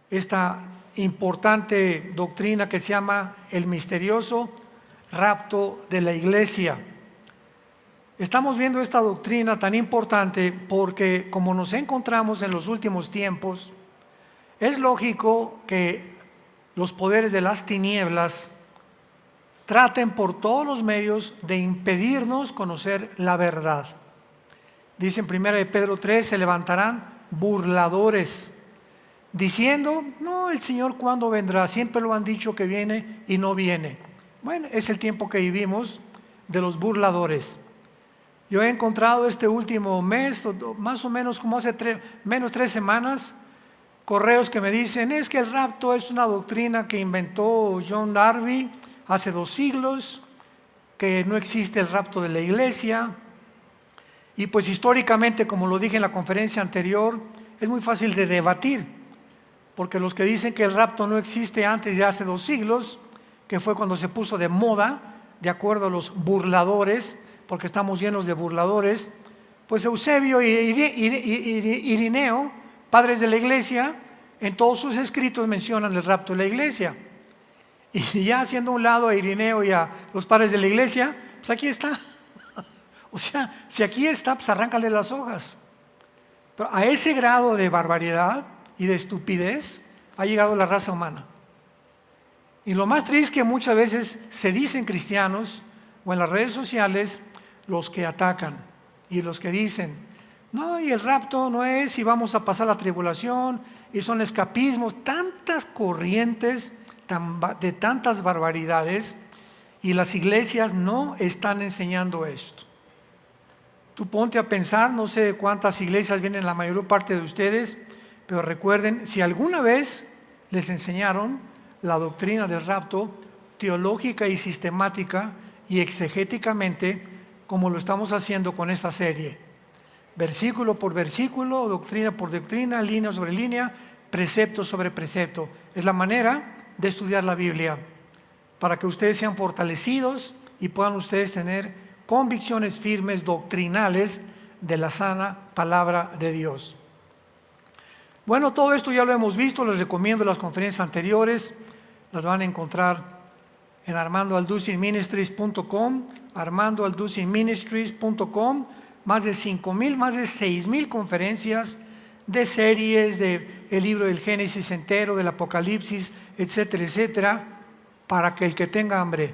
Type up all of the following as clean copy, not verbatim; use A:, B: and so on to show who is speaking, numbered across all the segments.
A: esta importante doctrina que se llama el misterioso rapto de la iglesia. Estamos viendo esta doctrina tan importante porque como nos encontramos en los últimos tiempos, es lógico que los poderes de las tinieblas traten por todos los medios de impedirnos conocer la verdad. Dice en 1 Pedro 3, se levantarán burladores, diciendo, no, el Señor ¿cuándo vendrá? Siempre lo han dicho que viene y no viene. Bueno, es el tiempo que vivimos de los burladores. Yo he encontrado este último mes, más o menos como hace menos 3 semanas, correos que me dicen, es que el rapto es una doctrina que inventó John Darby hace 2 siglos, que no existe el rapto de la iglesia. Y pues históricamente, como lo dije en la conferencia anterior, es muy fácil de debatir, porque los que dicen que el rapto no existe antes de hace 2 siglos, que fue cuando se puso de moda, de acuerdo a los burladores, porque estamos llenos de burladores, pues Eusebio y Irineo, padres de la iglesia, en todos sus escritos mencionan el rapto de la iglesia. Y ya haciendo a un lado a Irineo y a los padres de la iglesia, pues aquí está. O sea, si aquí está, pues arráncale las hojas. Pero a ese grado de barbaridad y de estupidez ha llegado la raza humana. Y lo más triste es que muchas veces se dicen cristianos o en las redes sociales los que atacan y los que dicen, no, y el rapto no es, y vamos a pasar la tribulación, y son escapismos, tantas corrientes de tantas barbaridades, y las iglesias no están enseñando esto. Tú ponte a pensar, no sé cuántas iglesias vienen la mayor parte de ustedes, pero recuerden, si alguna vez les enseñaron la doctrina del rapto teológica y sistemática y exegéticamente, como lo estamos haciendo con esta serie, versículo por versículo, doctrina por doctrina, línea sobre línea, precepto sobre precepto. Es la manera de estudiar la Biblia, para que ustedes sean fortalecidos y puedan ustedes tener convicciones firmes doctrinales de la sana palabra de Dios. Bueno, todo esto ya lo hemos visto, les recomiendo las conferencias anteriores, las van a encontrar en armandoalducinministries.com, armandoalducinministries.com, más de 5,000, más de 6,000 conferencias de series, de el libro del Génesis entero, del Apocalipsis, etcétera, etcétera, para que el que tenga hambre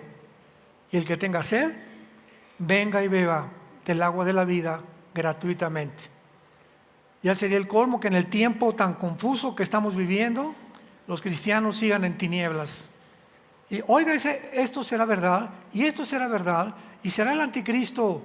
A: y el que tenga sed, venga y beba del agua de la vida gratuitamente. Ya sería el colmo que en el tiempo tan confuso que estamos viviendo, los cristianos sigan en tinieblas. Y oiga, esto será verdad, y esto será verdad, y será el anticristo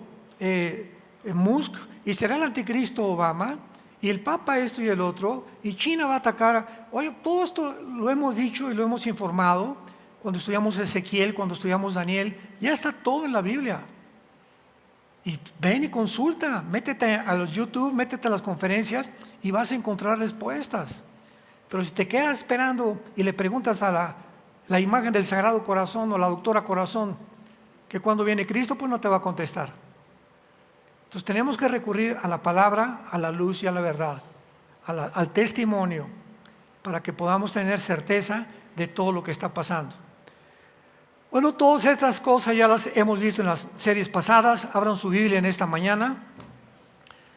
A: Musk, y será el anticristo Obama, y el Papa esto y el otro, y China va a atacar. Oye, todo esto lo hemos dicho y lo hemos informado cuando estudiamos Ezequiel, cuando estudiamos Daniel, ya está todo en la Biblia. Y ven y consulta, métete a los YouTube, métete a las conferencias y vas a encontrar respuestas. Pero si te quedas esperando y le preguntas a la imagen del Sagrado Corazón o la doctora Corazón que cuando viene Cristo, pues no te va a contestar. Entonces tenemos que recurrir a la palabra, a la luz y a la verdad, al testimonio, para que podamos tener certeza de todo lo que está pasando. Bueno, todas estas cosas ya las hemos visto en las series pasadas. Abran su Biblia en esta mañana,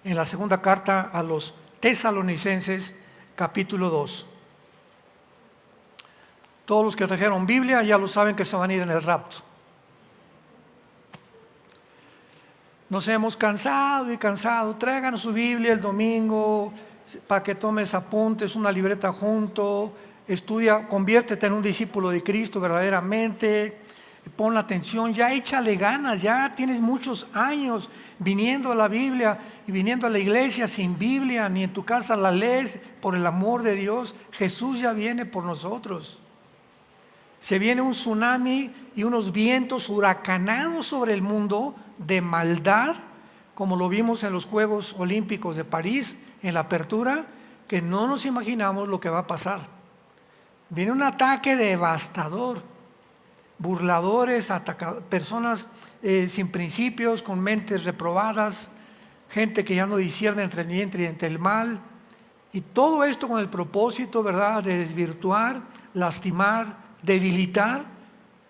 A: en la segunda carta a los Tesalonicenses, capítulo 2. Todos los que trajeron Biblia ya lo saben que se van a ir en el rapto. Nos hemos cansado y cansado. Traigan su Biblia el domingo para que tomes apuntes, una libreta junto, estudia, conviértete en un discípulo de Cristo verdaderamente, pon la atención, ya échale ganas, ya tienes muchos años viniendo a la Biblia y viniendo a la iglesia sin Biblia, ni en tu casa la lees. Por el amor de Dios, Jesús ya viene por nosotros. Se viene un tsunami y unos vientos huracanados sobre el mundo de maldad, como lo vimos en los Juegos Olímpicos de París, en la apertura, que no nos imaginamos lo que va a pasar. Viene un ataque devastador, burladores, personas sin principios, con mentes reprobadas, gente que ya no discierne entre el bien y entre el mal, Y todo esto con el propósito, ¿verdad?, de desvirtuar, lastimar, debilitar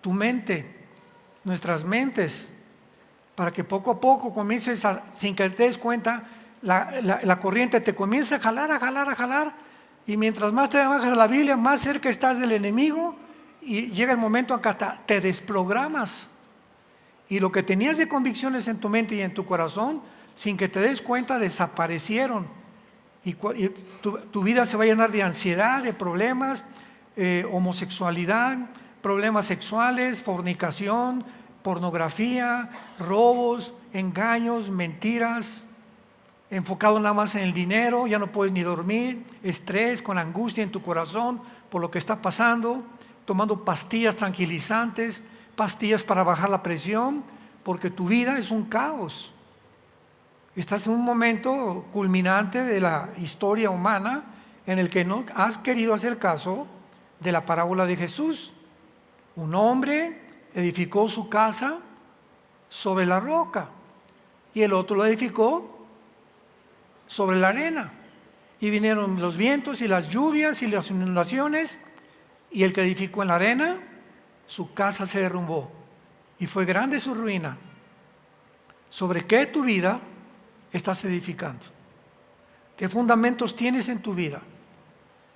A: tu mente, nuestras mentes, para que poco a poco comiences sin que te des cuenta, la corriente te comienza a jalar, a jalar, a jalar, y mientras más te bajas a la Biblia, más cerca estás del enemigo, y llega el momento en que hasta te desprogramas. Y lo que tenías de convicciones en tu mente y en tu corazón, sin que te des cuenta, desaparecieron. Y tu vida se va a llenar de ansiedad, de problemas, homosexualidad, problemas sexuales, fornicación, pornografía, robos, engaños, mentiras, enfocado nada más en el dinero, ya no puedes ni dormir, estrés, con angustia en tu corazón por lo que está pasando, tomando pastillas tranquilizantes, pastillas para bajar la presión, porque tu vida es un caos. Estás en un momento culminante de la historia humana en el que no has querido hacer caso de la parábola de Jesús. Un hombre edificó su casa sobre la roca y el otro lo edificó sobre la arena. Y vinieron los vientos y las lluvias y las inundaciones, y el que edificó en la arena, su casa se derrumbó y fue grande su ruina. ¿Sobre qué tu vida estás edificando? ¿Qué fundamentos tienes en tu vida?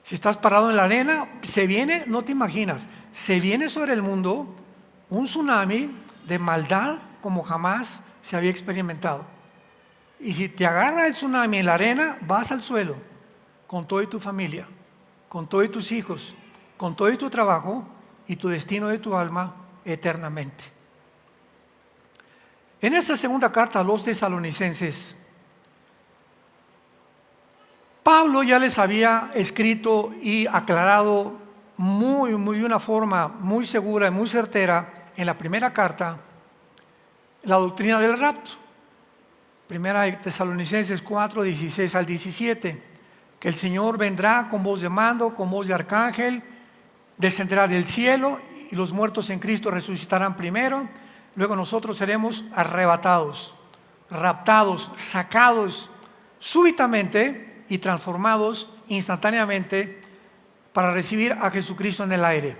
A: Si estás parado en la arena, se viene, no te imaginas, se viene sobre el mundo un tsunami de maldad como jamás se había experimentado. Y si te agarra el tsunami en la arena, vas al suelo con toda tu familia, con todos tus hijos, con todo tu trabajo y tu destino de tu alma eternamente. En esta segunda carta a los tesalonicenses, Pablo ya les había escrito y aclarado de una forma muy segura y muy certera en la primera carta la doctrina del rapto. Primera de Tesalonicenses 4, 16 al 17, que el Señor vendrá con voz de mando, con voz de arcángel, descenderá del cielo y los muertos en Cristo resucitarán primero, luego nosotros seremos arrebatados, raptados, sacados súbitamente y transformados instantáneamente para recibir a Jesucristo en el aire.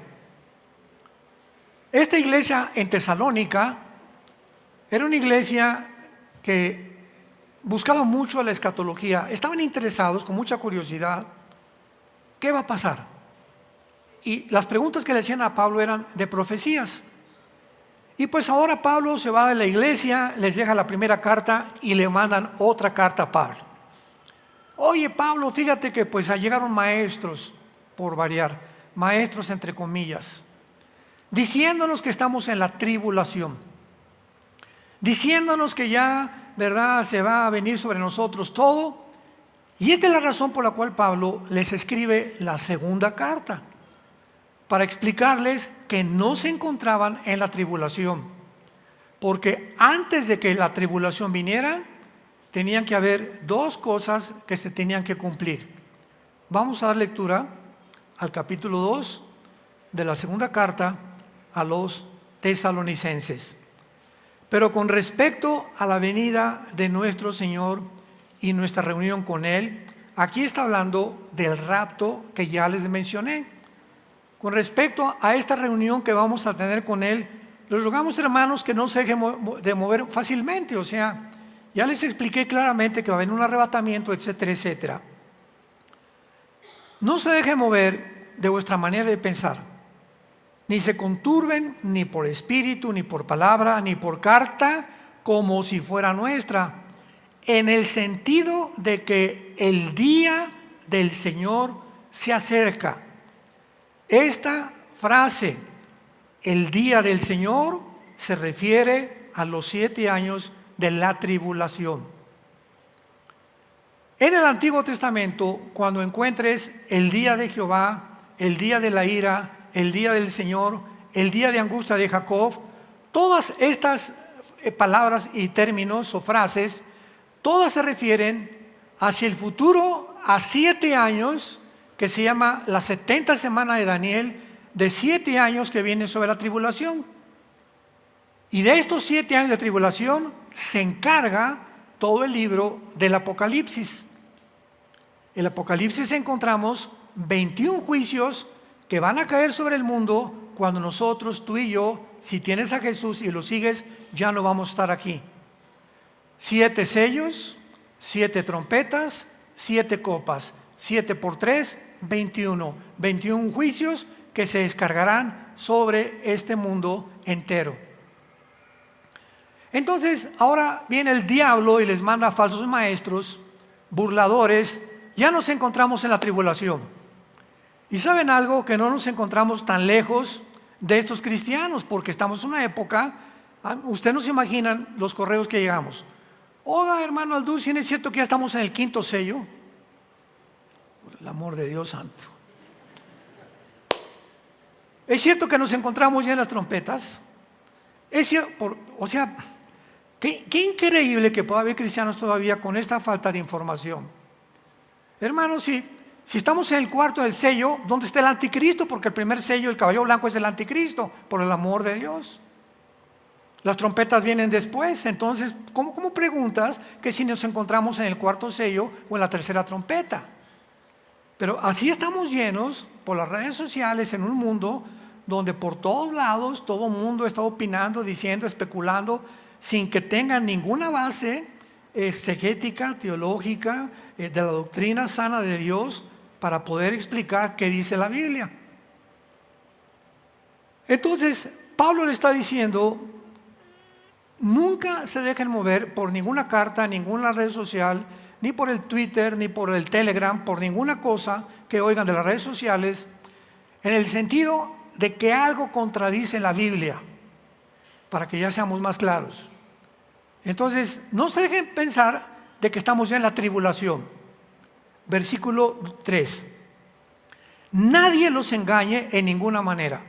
A: Esta iglesia en Tesalónica era una iglesia que buscaba mucho la escatología, estaban interesados con mucha curiosidad, ¿qué va a pasar? Y las preguntas que le hacían a Pablo eran de profecías. Y pues ahora Pablo se va de la iglesia, les deja la primera carta y le mandan otra carta a Pablo. Oye Pablo, fíjate que pues llegaron maestros, por variar, maestros entre comillas, diciéndonos que estamos en la tribulación, diciéndonos que ya, ¿verdad?, se va a venir sobre nosotros todo. Y esta es la razón por la cual Pablo les escribe la segunda carta, para explicarles que no se encontraban en la tribulación, porque antes de que la tribulación viniera, tenían que haber dos cosas que se tenían que cumplir. Vamos a dar lectura al capítulo 2 de la segunda carta a los tesalonicenses. Pero con respecto a la venida de nuestro Señor y nuestra reunión con Él, aquí está hablando del rapto que ya les mencioné. Con respecto a esta reunión que vamos a tener con Él, les rogamos, hermanos, que no se dejen de mover fácilmente. O sea, ya les expliqué claramente que va a haber un arrebatamiento, etcétera, etcétera. No se dejen mover de vuestra manera de pensar, ni se conturben ni por espíritu, ni por palabra, ni por carta, como si fuera nuestra, en el sentido de que el día del Señor se acerca. Esta frase, el día del Señor, se refiere a los 7 años de la tribulación. En el Antiguo Testamento, cuando encuentres el día de Jehová, el día de la ira, el día del Señor, el día de angustia de Jacob, todas estas palabras y términos o frases, todas se refieren hacia el futuro, a 7 años, que se llama la 70 semana de Daniel, de 7 años que vienen sobre la tribulación. Y de estos 7 años de tribulación se encarga todo el libro del Apocalipsis. En el Apocalipsis encontramos 21 juicios que van a caer sobre el mundo cuando nosotros, tú y yo, si tienes a Jesús y lo sigues, ya no vamos a estar aquí. 7 sellos, 7 trompetas, 7 copas, 7 por 3, 21. 21 juicios que se descargarán sobre este mundo entero. Entonces, ahora viene el diablo y les manda falsos maestros, burladores. Ya nos encontramos en la tribulación. Y ¿saben algo? Que no nos encontramos tan lejos de estos cristianos, porque estamos en una época, ustedes no se imaginan los correos que llegamos. Hola, hermano Alducin, ¿es cierto que ya estamos en el 5º sello? Por el amor de Dios santo. ¿Es cierto que nos encontramos ya en las trompetas? Es cierto, qué increíble que pueda haber cristianos todavía con esta falta de información. Hermanos, si estamos en el 4º del sello, ¿dónde está el anticristo? Porque el primer sello, el caballo blanco, es el anticristo, por el amor de Dios. Las trompetas vienen después. Entonces, ¿cómo preguntas que si nos encontramos en el 4º sello o en la 3ª trompeta? Pero así estamos llenos por las redes sociales en un mundo donde por todos lados todo el mundo está opinando, diciendo, especulando, sin que tengan ninguna base exegética, teológica, de la doctrina sana de Dios para poder explicar qué dice la Biblia. Entonces, Pablo le está diciendo, nunca se dejen mover por ninguna carta, ninguna red social, ni por el Twitter, ni por el Telegram, por ninguna cosa que oigan de las redes sociales, en el sentido de que algo contradice la Biblia, para que ya seamos más claros. Entonces, no se dejen pensar de que estamos ya en la tribulación. Versículo 3. Nadie los engañe en ninguna manera,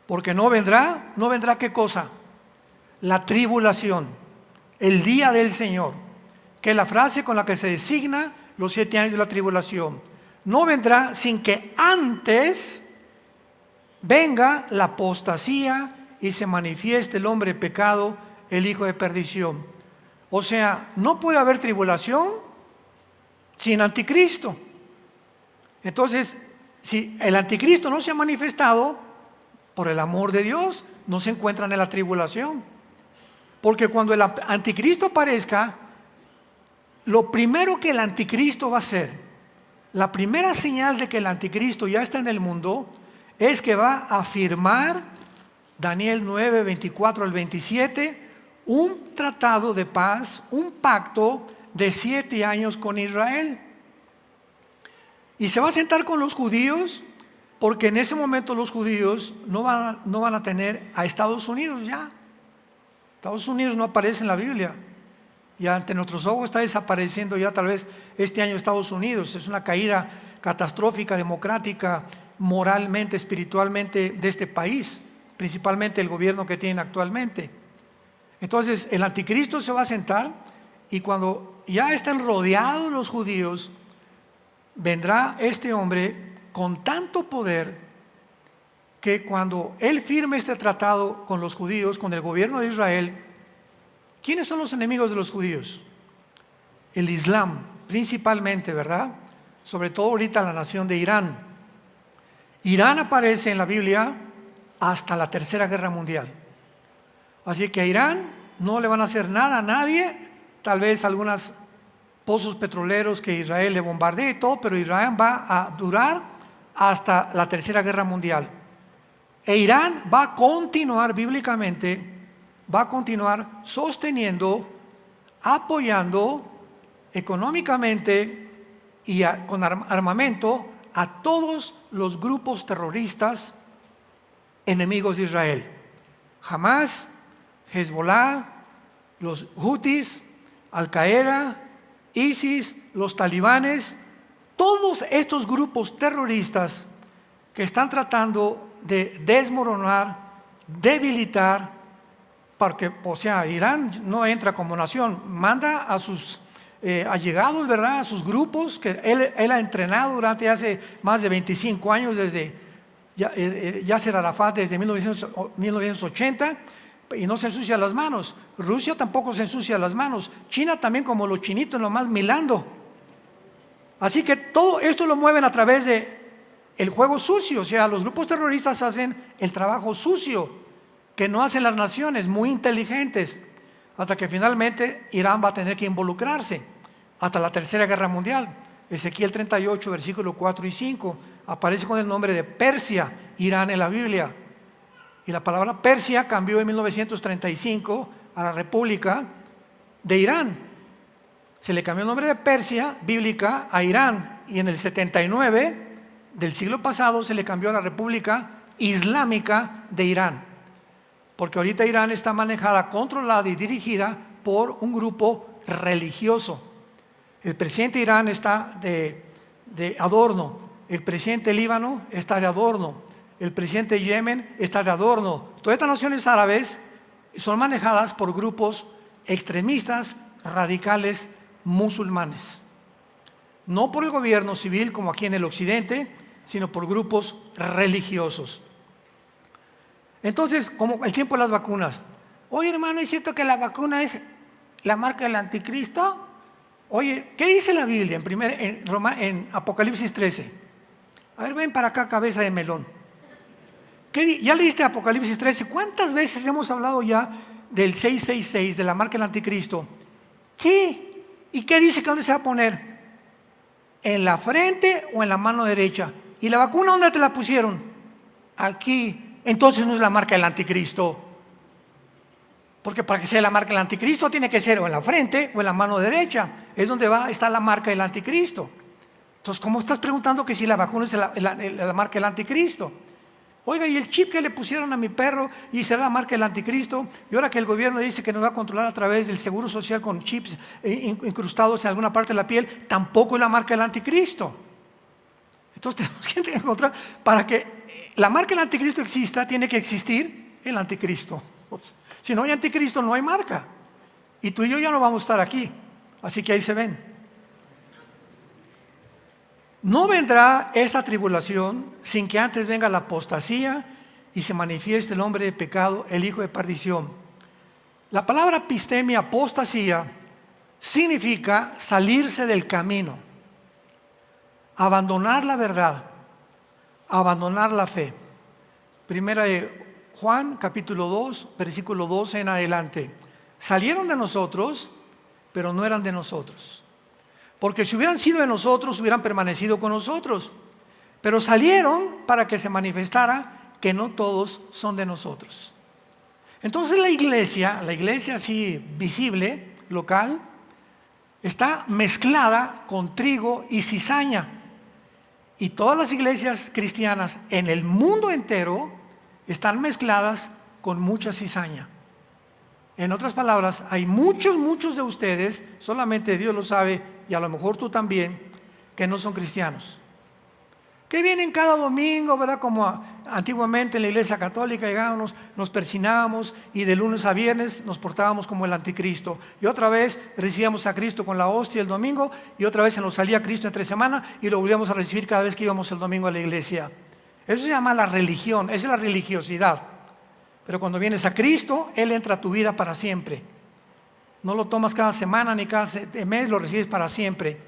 A: porque no vendrá ¿qué cosa? La tribulación, el día del Señor, que es la frase con la que se designa los 7 años de la tribulación. No vendrá sin que antes venga la apostasía y se manifieste el hombre de pecado, el hijo de perdición. O sea, no puede haber tribulación sin anticristo. Entonces, si el anticristo no se ha manifestado, por el amor de Dios, no se encuentran en la tribulación. Porque cuando el anticristo aparezca, lo primero que el anticristo va a hacer, la primera señal de que el anticristo ya está en el mundo, es que va a firmar, Daniel 9, 24 al 27, un tratado de paz, un pacto de 7 años con Israel. Y se va a sentar con los judíos, porque en ese momento los judíos no van a tener a Estados Unidos ya. Estados Unidos no aparece en la Biblia. Y ante nuestros ojos está desapareciendo ya tal vez este año Estados Unidos. Es una caída catastrófica, democrática, moralmente, espiritualmente de este país, principalmente el gobierno que tienen actualmente. Entonces el anticristo se va a sentar y cuando ya estén rodeados los judíos, vendrá este hombre con tanto poder que cuando él firme este tratado con los judíos, con el gobierno de Israel, ¿quiénes son los enemigos de los judíos? El Islam, principalmente, ¿verdad? Sobre todo ahorita la nación de Irán. Irán aparece en la Biblia hasta la Tercera Guerra Mundial. Así que a Irán no le van a hacer nada a nadie, tal vez algunos pozos petroleros que Israel le bombardee y todo, pero Israel va a durar hasta la Tercera Guerra Mundial. E Irán va a continuar bíblicamente, va a continuar sosteniendo, apoyando económicamente y con armamento a todos los grupos terroristas enemigos de Israel. Hamas, Hezbollah, los Houthis, Al-Qaeda, ISIS, los talibanes, todos estos grupos terroristas que están tratando de desmoronar, debilitar, porque, o sea, Irán no entra como nación, manda a sus allegados, ¿verdad? A sus grupos que él ha entrenado durante hace más de 25 años, desde Yasser Arafat, desde 1980, y no se ensucia las manos. Rusia tampoco se ensucia las manos. China también, como los chinitos, nomás milando. Así que todo esto lo mueven a través de el juego sucio. O sea, los grupos terroristas hacen el trabajo sucio que no hacen las naciones, muy inteligentes, hasta que finalmente Irán va a tener que involucrarse hasta la Tercera Guerra Mundial. Ezequiel 38, versículos 4 y 5, aparece con el nombre de Persia, Irán en la Biblia. Y la palabra Persia cambió en 1935 a la República de Irán. Se le cambió el nombre de Persia, bíblica, a Irán. Y en el 79 del siglo pasado se le cambió a la República Islámica de Irán. Porque ahorita Irán está manejada, controlada y dirigida por un grupo religioso. El presidente de Irán está de adorno. El presidente de Líbano está de adorno. El presidente de Yemen está de adorno. Todas estas naciones árabes son manejadas por grupos extremistas, radicales, musulmanes. No por el gobierno civil como aquí en el occidente, sino por grupos religiosos. Entonces, como el tiempo de las vacunas. Oye, hermano, ¿es cierto que la vacuna es la marca del anticristo? Oye, ¿qué dice la Biblia en Apocalipsis 13? A ver, ven para acá, cabeza de melón. ¿Ya leíste Apocalipsis 13? ¿Cuántas veces hemos hablado ya del 666, de la marca del anticristo? ¿Qué? ¿Y qué dice que dónde se va a poner? ¿En la frente o en la mano derecha? ¿Y la vacuna dónde te la pusieron? Aquí. Entonces no es la marca del anticristo. Porque para que sea la marca del anticristo tiene que ser o en la frente o en la mano derecha. Es donde está la marca del anticristo. Entonces, ¿cómo estás preguntando que si la vacuna es la marca del anticristo? Oiga, ¿y el chip que le pusieron a mi perro y será la marca del anticristo? Y ahora que el gobierno dice que nos va a controlar a través del seguro social con chips incrustados en alguna parte de la piel, tampoco es la marca del anticristo. Entonces tenemos que encontrar, para que la marca del anticristo exista, tiene que existir el anticristo. Si no hay anticristo, no hay marca. Y tú y yo ya no vamos a estar aquí. Así que ahí se ven. No vendrá esta tribulación sin que antes venga la apostasía y se manifieste el hombre de pecado, el hijo de perdición. La palabra pistemia, apostasía, significa salirse del camino, abandonar la verdad, abandonar la fe. Primera de Juan, capítulo 2, versículo 12 en adelante. Salieron de nosotros, pero no eran de nosotros. Porque si hubieran sido de nosotros, hubieran permanecido con nosotros. Pero salieron para que se manifestara que no todos son de nosotros. Entonces la iglesia así visible, local, está mezclada con trigo y cizaña. Y todas las iglesias cristianas en el mundo entero están mezcladas con mucha cizaña. En otras palabras, hay muchos de ustedes, solamente Dios lo sabe, y a lo mejor tú también, que no son cristianos. Que vienen cada domingo, ¿verdad? Como antiguamente en la iglesia católica llegábamos, nos persinábamos y de lunes a viernes nos portábamos como el anticristo. Y otra vez recibíamos a Cristo con la hostia el domingo y otra vez se nos salía Cristo entre semana y lo volvíamos a recibir cada vez que íbamos el domingo a la iglesia. Eso se llama la religión, esa es la religiosidad. Pero cuando vienes a Cristo, Él entra a tu vida para siempre. No lo tomas cada semana ni cada mes, lo recibes para siempre.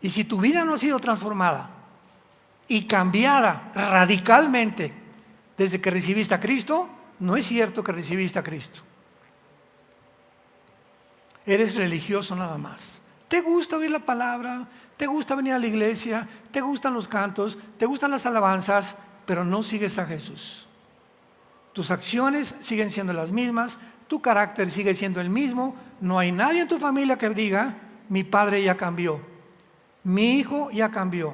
A: Y si tu vida no ha sido transformada y cambiada radicalmente desde que recibiste a Cristo, no es cierto que recibiste a Cristo. Eres religioso nada más. ¿Te gusta oír la palabra? ¿Te gusta venir a la iglesia? ¿Te gustan los cantos? ¿Te gustan las alabanzas? Pero no sigues a Jesús. Tus acciones siguen siendo las mismas, tu carácter sigue siendo el mismo. No hay nadie en tu familia que diga, mi padre ya cambió, mi hijo ya cambió,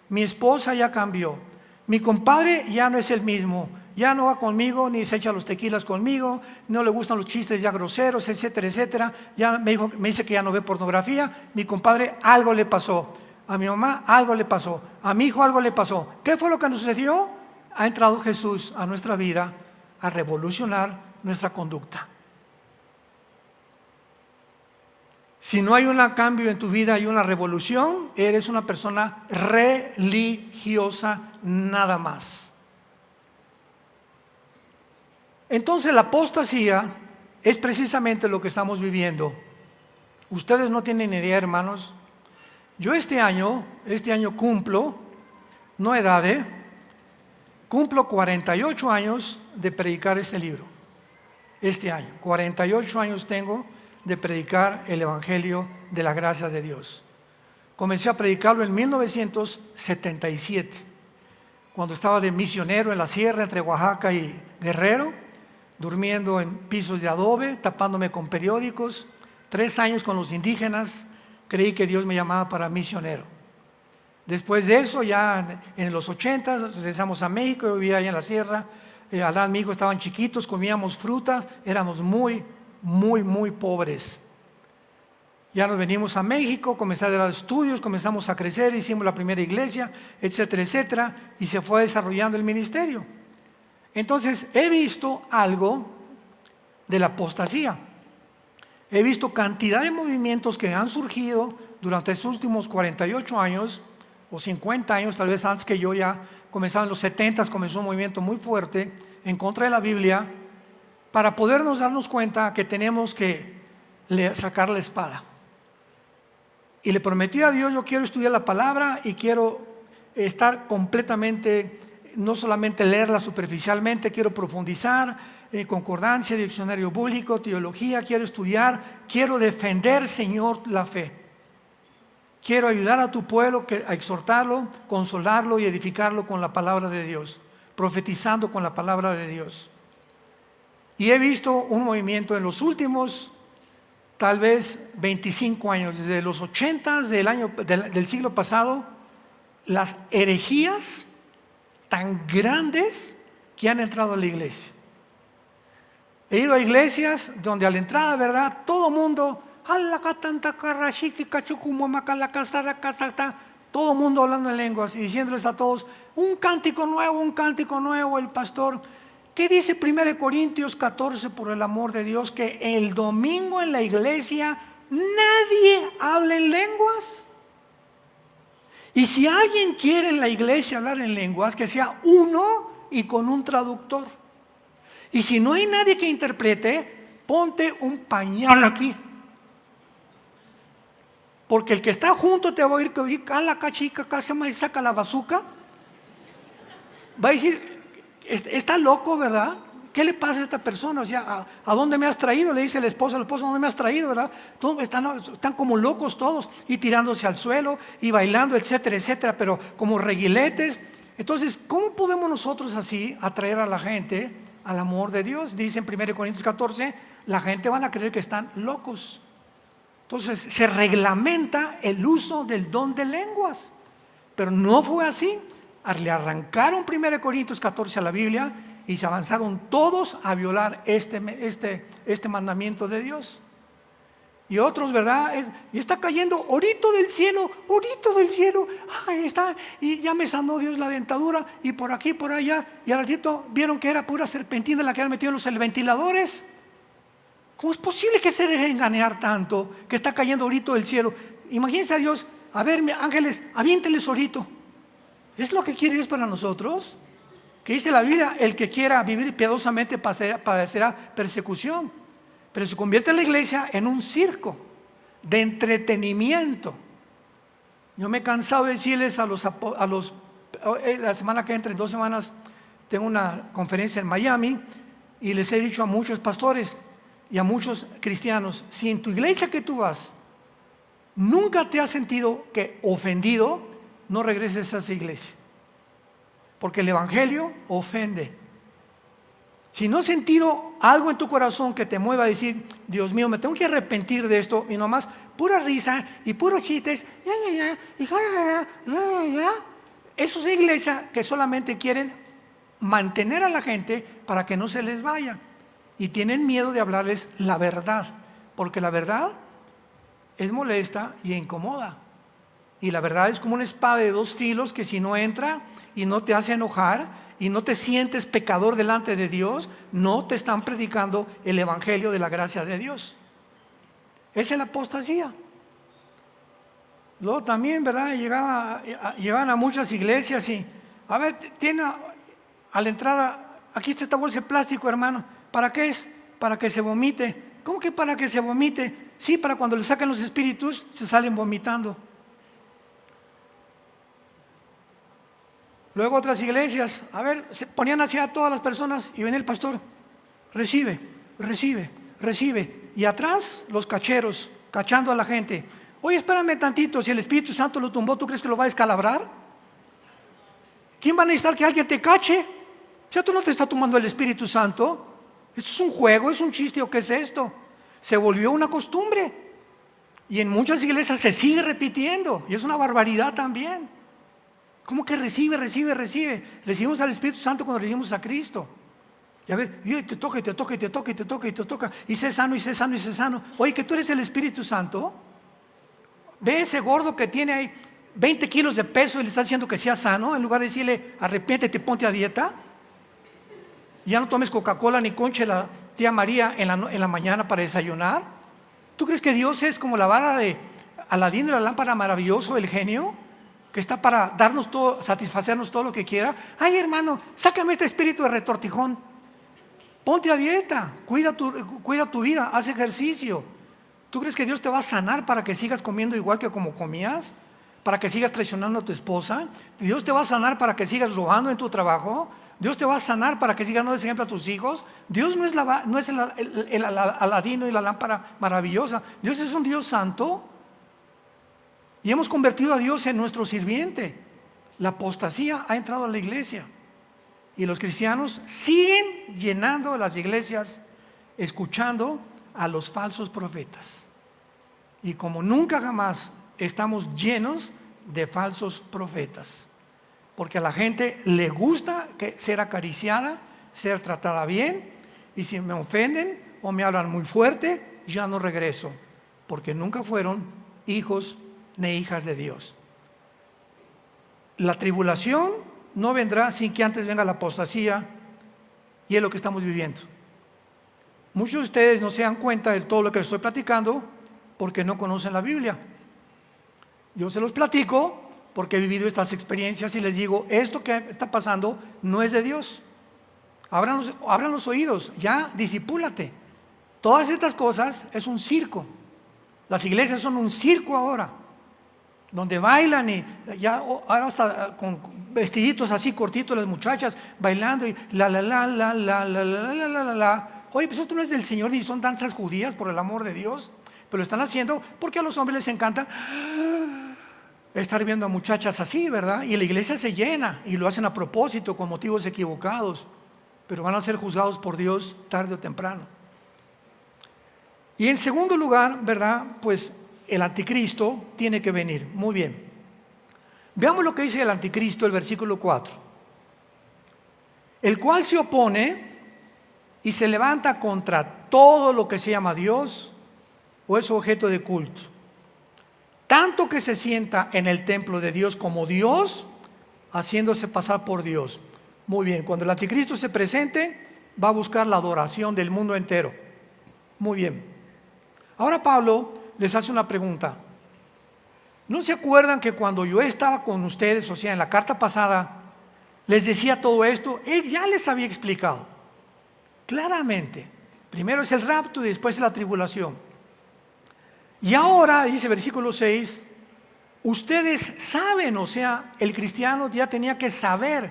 A: mi esposa ya cambió, mi compadre ya no es el mismo, ya no va conmigo, ni se echa los tequilas conmigo, no le gustan los chistes ya groseros, etcétera, etcétera. Ya me dice que ya no ve pornografía. Mi compadre algo le pasó, a mi mamá algo le pasó, a mi hijo algo le pasó. ¿Qué fue lo que nos sucedió? Ha entrado Jesús a nuestra vida a revolucionar nuestra conducta. Si no hay un cambio en tu vida y una revolución, eres una persona religiosa nada más. Entonces la apostasía es precisamente lo que estamos viviendo. Ustedes no tienen idea, hermanos. Yo este año cumplo, no edad, cumplo 48 años de predicar este libro. Este año, 48 años tengo de predicar el Evangelio de la gracia de Dios. Comencé a predicarlo en 1977, cuando estaba de misionero en la sierra entre Oaxaca y Guerrero, durmiendo en pisos de adobe, tapándome con periódicos. 3 años con los indígenas, creí que Dios me llamaba para misionero. Después de eso, ya en los 80 regresamos a México, yo vivía allá en la sierra. Adán y mi hijo estaban chiquitos, comíamos frutas, éramos muy pobres. Ya nos venimos a México, comencé a dar estudios, comenzamos a crecer, hicimos la primera iglesia, etcétera, etcétera, y se fue desarrollando el ministerio. Entonces he visto algo de la apostasía. He visto cantidad de movimientos que han surgido durante estos últimos 48 años o 50 años, tal vez antes que yo. Ya comenzaba en los 70, comenzó un movimiento muy fuerte en contra de la Biblia, para podernos darnos cuenta que tenemos que sacar la espada. Y le prometí a Dios: yo quiero estudiar la palabra y quiero estar completamente, no solamente leerla superficialmente, quiero profundizar, concordancia, diccionario bíblico, teología, quiero estudiar, quiero defender, Señor, la fe. Quiero ayudar a tu pueblo, a exhortarlo, consolarlo y edificarlo con la palabra de Dios, profetizando con la palabra de Dios. Y he visto un movimiento en los últimos, tal vez 25 años, desde los 80 del siglo pasado, las herejías tan grandes que han entrado a la iglesia. He ido a iglesias donde a la entrada, ¿verdad?, todo mundo, todo mundo hablando en lenguas y diciéndoles a todos: un cántico nuevo, el pastor. ¿Qué dice 1 Corintios 14? Por el amor de Dios, que el domingo en la iglesia nadie habla en lenguas. Y si alguien quiere en la iglesia hablar en lenguas, que sea uno y con un traductor. Y si no hay nadie que interprete, ponte un pañal aquí. Porque el que está junto te va a oír que cala cachica, y saca la bazuca. Va a decir: está loco, ¿verdad? ¿Qué le pasa a esta persona? O sea, ¿a dónde me has traído? Le dice el esposo al esposo: ¿a dónde me has traído, verdad? Todos están como locos todos, y tirándose al suelo y bailando, etcétera, etcétera, pero como reguiletes. Entonces, ¿cómo podemos nosotros así atraer a la gente al amor de Dios? Dice en 1 Corintios 14, la gente van a creer que están locos. Entonces se reglamenta el uso del don de lenguas, pero no fue así. Le arrancaron 1 Corintios 14 a la Biblia y se avanzaron todos a violar este mandamiento de Dios. Y otros, ¿verdad? Y está cayendo orito del cielo, ahí está, y ya me sanó Dios la dentadura, y por aquí, por allá, y al ratito vieron que era pura serpentina la que habían metido en los ventiladores. ¿Cómo es posible que se deje engañar tanto, que está cayendo orito del cielo? Imagínense a Dios: a ver, ángeles, aviénteles orito. ¿Es lo que quiere Dios para nosotros? Que dice la Biblia: el que quiera vivir piadosamente padecerá persecución. Pero se convierte la iglesia en un circo de entretenimiento. Yo me he cansado de decirles la semana que entra, en 2 semanas, tengo una conferencia en Miami, y les he dicho a muchos pastores y a muchos cristianos: si en tu iglesia que tú vas nunca te has sentido ofendido, no regreses a esa iglesia, porque el evangelio ofende. Si no has sentido algo en tu corazón que te mueva a decir: Dios mío, me tengo que arrepentir de esto, y nomás pura risa y puros chistes, eso es iglesia que solamente quieren mantener a la gente para que no se les vaya, y tienen miedo de hablarles la verdad, porque la verdad es molesta y incomoda. Y la verdad es como una espada de 2 filos que, si no entra y no te hace enojar y no te sientes pecador delante de Dios, no te están predicando el evangelio de la gracia de Dios. Esa es la apostasía. Luego también, ¿verdad?, llegaban a muchas iglesias y: a ver, tiene a la entrada, aquí está esta bolsa de plástico, hermano. ¿Para qué es? Para que se vomite. ¿Cómo que para que se vomite? Sí, para cuando le sacan los espíritus se salen vomitando. Luego otras iglesias, a ver, se ponían hacia todas las personas y venía el pastor, recibe, recibe, recibe. Y atrás los cacheros, cachando a la gente. Oye, espérame tantito, si el Espíritu Santo lo tumbó, ¿tú crees que lo va a descalabrar? ¿Quién va a necesitar que alguien te cache? O sea, tú no te está tumbando el Espíritu Santo. ¿Esto es un juego, es un chiste o qué es esto? Se volvió una costumbre. Y en muchas iglesias se sigue repitiendo. Y es una barbaridad también. ¿Cómo que recibe, recibe, recibe? Recibimos al Espíritu Santo cuando recibimos a Cristo. Y a ver, y te toca, y te toca, y te toca, y te toca, y te toca. Y sé sano, y sé sano, y sé sano. Oye, que tú eres el Espíritu Santo. Ve ese gordo que tiene ahí 20 kilos de peso y le está diciendo que sea sano, en lugar de decirle, arrepiéntete, ponte a dieta. Ya no tomes Coca-Cola ni conche la tía María en la mañana para desayunar. ¿Tú crees que Dios es como la vara de Aladín y la lámpara maravilloso, el genio, que está para darnos todo, satisfacernos todo lo que quiera? Ay, hermano, sácame este espíritu de retortijón. Ponte a dieta, cuida tu vida, haz ejercicio. ¿Tú crees que Dios te va a sanar para que sigas comiendo igual que como comías? ¿Para que sigas traicionando a tu esposa? ¿Dios te va a sanar para que sigas robando en tu trabajo? ¿Dios te va a sanar para que sigas dando ejemplo a tus hijos? Dios no es el Aladino y la lámpara maravillosa. Dios es un Dios santo. Y hemos convertido a Dios en nuestro sirviente. La apostasía ha entrado a la iglesia. Y los cristianos siguen llenando las iglesias, escuchando a los falsos profetas. Y como nunca jamás estamos llenos de falsos profetas. Porque a la gente le gusta ser acariciada, ser tratada bien. Y si me ofenden o me hablan muy fuerte, ya no regreso. Porque nunca fueron hijos ni hijas de Dios. La tribulación no vendrá sin que antes venga la apostasía. Y es lo que estamos viviendo. Muchos de ustedes no se dan cuenta de todo lo que les estoy platicando porque no conocen la Biblia. Yo se los platico porque he vivido estas experiencias y les digo, esto que está pasando no es de Dios. Abran los oídos, ya disipúlate. Todas estas cosas es un circo. Las iglesias son un circo ahora, donde bailan y ya ahora hasta con vestiditos así cortitos las muchachas bailando y la la la la la la la la la la. Oye, pues esto no es del Señor ni son danzas judías, por el amor de Dios. Pero lo están haciendo porque a los hombres les encanta estar viendo a muchachas así, ¿verdad? Y la iglesia se llena y lo hacen a propósito con motivos equivocados, pero van a ser juzgados por Dios tarde o temprano. Y en segundo lugar, ¿verdad? Pues el anticristo tiene que venir. Muy bien. Veamos lo que dice el anticristo, el versículo 4. El cual se opone y se levanta contra todo lo que se llama Dios o es objeto de culto, tanto que se sienta en el templo de Dios como Dios, haciéndose pasar por Dios. Muy bien, cuando el anticristo se presente, va a buscar la adoración del mundo entero. Muy bien. Ahora Pablo les hace una pregunta. ¿No se acuerdan que cuando yo estaba con ustedes, o sea, en la carta pasada, les decía todo esto? Él ya les había explicado claramente. Primero es el rapto y después es la tribulación. Y ahora, dice versículo 6, ustedes saben, o sea, el cristiano ya tenía que saber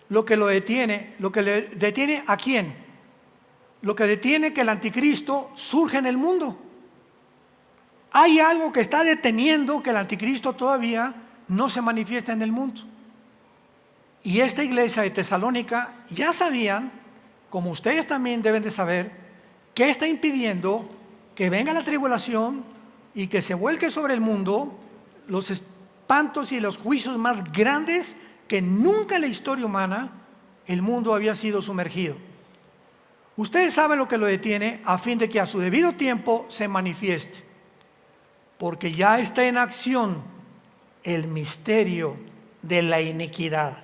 A: lo que lo detiene. ¿Lo que le detiene a quién? Lo que detiene que el anticristo surge en el mundo. Hay algo que está deteniendo que el anticristo todavía no se manifiesta en el mundo. Y esta iglesia de Tesalónica ya sabían, como ustedes también deben de saber, qué está impidiendo que venga la tribulación y que se vuelque sobre el mundo los espantos y los juicios más grandes que nunca en la historia humana el mundo había sido sumergido. Ustedes saben lo que lo detiene a fin de que a su debido tiempo se manifieste, porque ya está en acción el misterio de la iniquidad.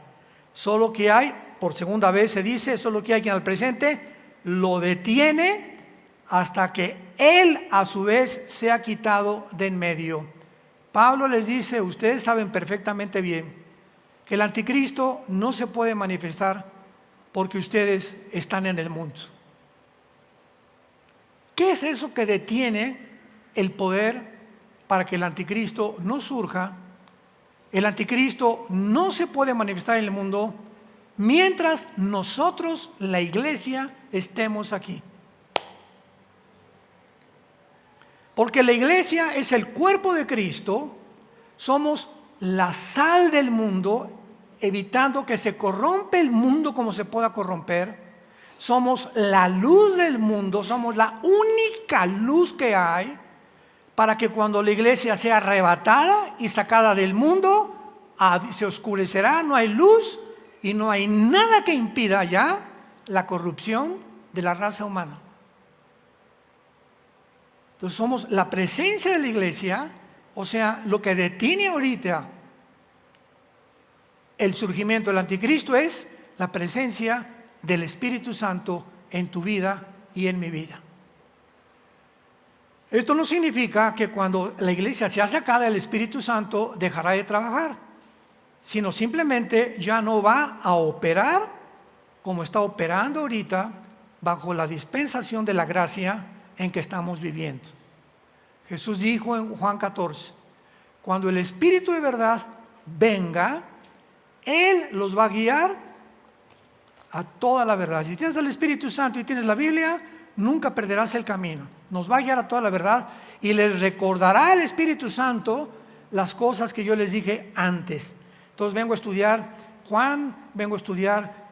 A: Solo que hay, por segunda vez se dice, solo que hay quien al presente lo detiene hasta que él a su vez sea quitado de en medio. Pablo les dice, ustedes saben perfectamente bien que el anticristo no se puede manifestar porque ustedes están en el mundo. ¿Qué es eso que detiene el poder para que el anticristo no surja el anticristo no se puede manifestar en el mundo mientras nosotros, la iglesia, estemos aquí. Porque la iglesia es el cuerpo de Cristo, somos la sal del mundo, evitando que se corrompe el mundo como se pueda corromper. Somos la luz del mundo, somos la única luz que hay para que cuando la iglesia sea arrebatada y sacada del mundo, se oscurecerá, no hay luz y no hay nada que impida ya la corrupción de la raza humana. Entonces somos la presencia de la iglesia, o sea, lo que detiene ahorita el surgimiento del anticristo es la presencia del Espíritu Santo en tu vida y en mi vida. Esto no significa que cuando la iglesia sea sacada del Espíritu Santo dejará de trabajar, sino simplemente ya no va a operar como está operando ahorita bajo la dispensación de la gracia en que estamos viviendo. Jesús dijo en Juan 14, cuando el Espíritu de verdad venga, Él los va a guiar a toda la verdad. Si tienes el Espíritu Santo y tienes la Biblia, nunca perderás el camino. Nos va a guiar a toda la verdad y les recordará el Espíritu Santo las cosas que yo les dije antes. Entonces vengo a estudiar Juan, vengo a estudiar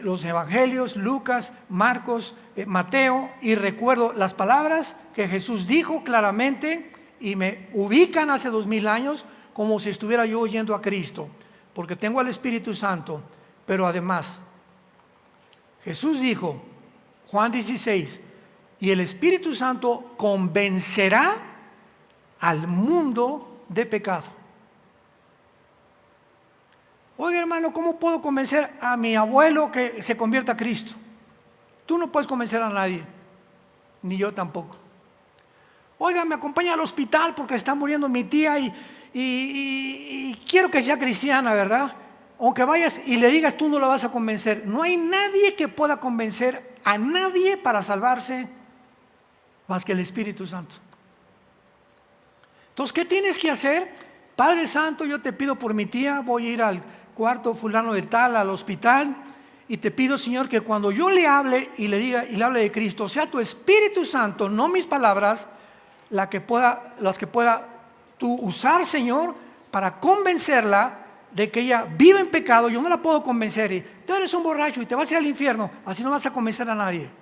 A: los evangelios, Lucas, Marcos, Mateo, y recuerdo las palabras que Jesús dijo claramente y me ubican hace 2000 años como si estuviera yo oyendo a Cristo, porque tengo al Espíritu Santo. Pero además Jesús dijo, Juan 16, y el Espíritu Santo convencerá al mundo de pecado. Oiga, hermano, ¿cómo puedo convencer a mi abuelo que se convierta a Cristo? Tú no puedes convencer a nadie, ni yo tampoco. Oiga, me acompaña al hospital porque está muriendo mi tía y quiero que sea cristiana, ¿verdad? Aunque vayas y le digas, tú no la vas a convencer. No hay nadie que pueda convencer a nadie para salvarse más que el Espíritu Santo. Entonces, ¿qué tienes que hacer? Padre Santo, yo te pido por mi tía, voy a ir al cuarto fulano de tal, al hospital, y te pido, Señor, que cuando yo le hable y le diga y le hable de Cristo, sea tu Espíritu Santo, no mis palabras, las que pueda tú usar, Señor, para convencerla de que ella vive en pecado. Yo no la puedo convencer y tú eres un borracho y te vas a ir al infierno, así no vas a convencer a nadie.